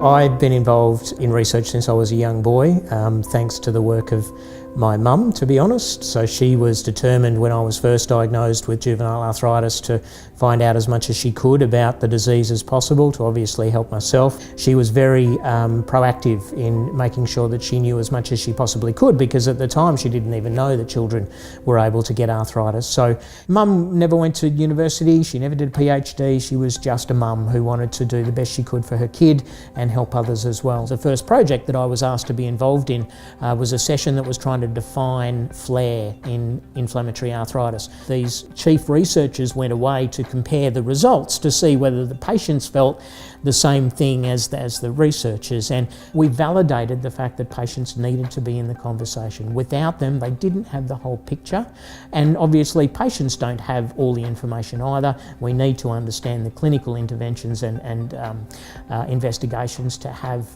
I've been involved in research since I was a young boy, thanks to the work of my mum, to be honest. So she was determined when I was first diagnosed with juvenile arthritis to find out as much as she could about the disease as possible to obviously help myself. She was very proactive in making sure that she knew as much as she possibly could, because at the time she didn't even know that children were able to get arthritis. So mum never went to university, she never did a PhD, she was just a mum who wanted to do the best she could for her kid and help others as well. The first project that I was asked to be involved in was a session that was trying to define flare in inflammatory arthritis. These chief researchers went away to compare the results to see whether the patients felt the same thing as the researchers, and we validated the fact that patients needed to be in the conversation. Without them, they didn't have the whole picture, and obviously patients don't have all the information either. We need to understand the clinical interventions and investigations to have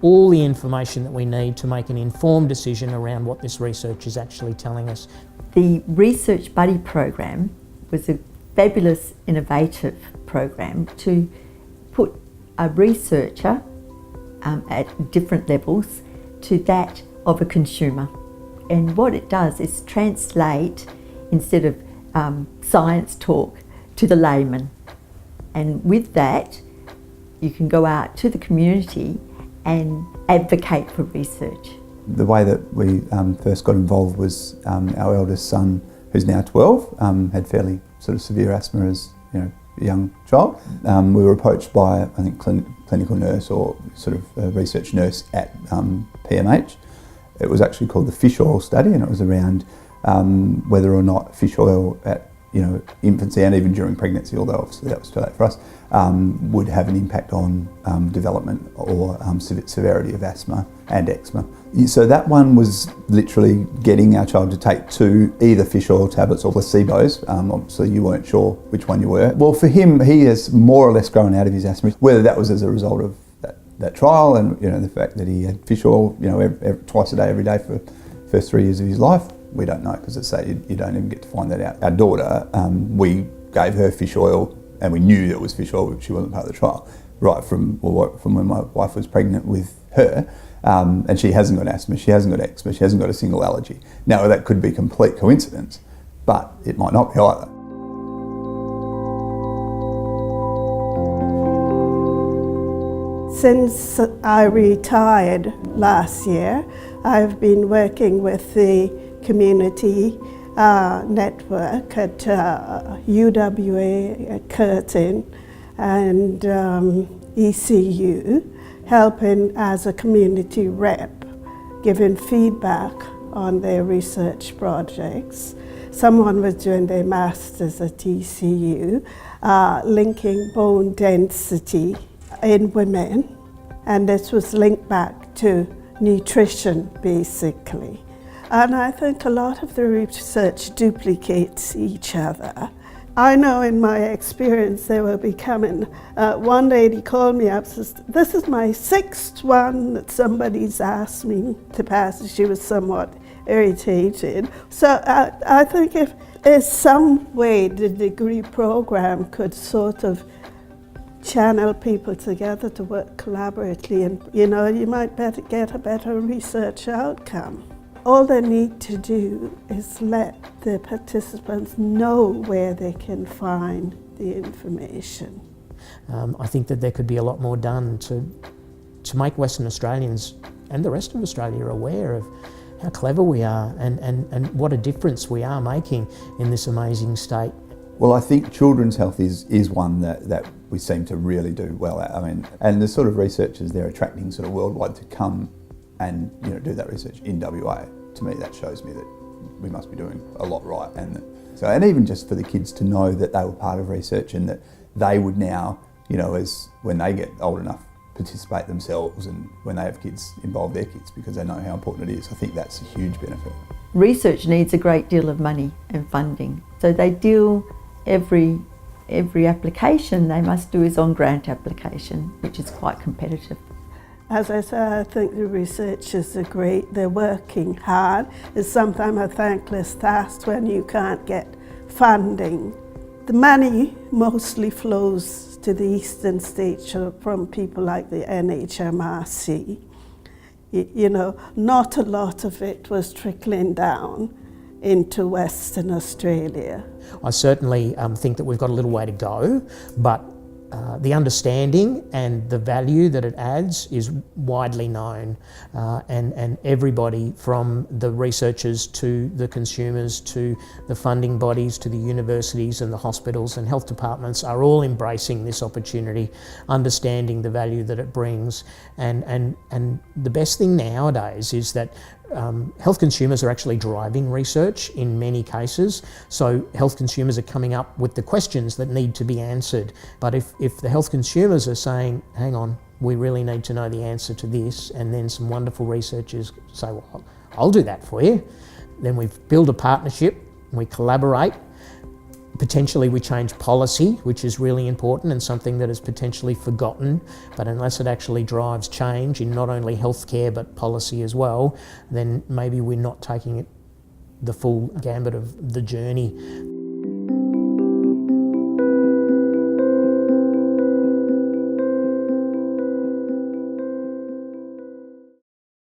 all the information that we need to make an informed decision around what this research is actually telling us. The Research Buddy program was a fabulous, innovative program to put a researcher at different levels to that of a consumer. And what it does is translate, instead of science talk, to the layman. And with that, you can go out to the community and advocate for research. The way that we first got involved was our eldest son, who's now 12, had fairly sort of severe asthma as a young child. We were approached by, I think, clinical nurse or sort of a research nurse at PMH. It was actually called the fish oil study, and it was around whether or not fish oil at infancy and even during pregnancy, although obviously that was too late for us, would have an impact on development or severity of asthma and eczema. So that one was literally getting our child to take 2 either fish oil tablets or placebos. Obviously you weren't sure which one you were. Well, for him, he has more or less grown out of his asthma, whether that was as a result of that trial and the fact that he had fish oil twice a day, every day for the first 3 years of his life. We don't know, because you don't even get to find that out. Our daughter, we gave her fish oil, and we knew that it was fish oil, but she wasn't part of the trial, right from when my wife was pregnant with her. And she hasn't got asthma, she hasn't got eczema, she hasn't got a single allergy. Now that could be complete coincidence, but it might not be either. Since I retired last year, I've been working with the community network at UWA, at Curtin, and ECU, helping as a community rep, giving feedback on their research projects. Someone was doing their masters at ECU, linking bone density in women, and this was linked back to nutrition basically. And I think a lot of the research duplicates each other. I know in my experience they will be coming. One lady called me up and says, "This is my 6th one that somebody's asked me to pass." She was somewhat irritated. So I think if there's some way the degree program could sort of channel people together to work collaboratively, and you might get a better research outcome. All they need to do is let the participants know where they can find the information. I think that there could be a lot more done to make Western Australians and the rest of Australia aware of how clever we are and what a difference we are making in this amazing state. Well, I think children's health is one that we seem to really do well at. I mean, and the sort of researchers they're attracting sort of worldwide to come and do that research in WA. To me, that shows me that we must be doing a lot right, and even just for the kids to know that they were part of research and that they would now, as when they get old enough, participate themselves, and when they have kids, involve their kids because they know how important it is. I think that's a huge benefit. Research needs a great deal of money and funding, so they deal every application they must do is on grant application, which is quite competitive. As I said, I think the researchers are great. They're working hard. It's sometimes a thankless task when you can't get funding The money mostly flows to the eastern states from people like the NHMRC. You know, not a lot of it was trickling down into Western Australia. I certainly think that we've got a little way to go, but the understanding and the value that it adds is widely known, and everybody from the researchers to the consumers to the funding bodies to the universities and the hospitals and health departments are all embracing this opportunity, understanding the value that it brings, and the best thing nowadays is that health consumers are actually driving research in many cases, so health consumers are coming up with the questions that need to be answered. But if the health consumers are saying, hang on, we really need to know the answer to this, and then some wonderful researchers say, well, I'll do that for you, then we build a partnership, we collaborate. Potentially we change policy, which is really important and something that is potentially forgotten, but unless it actually drives change in not only healthcare but policy as well, then maybe we're not taking it the full gambit of the journey.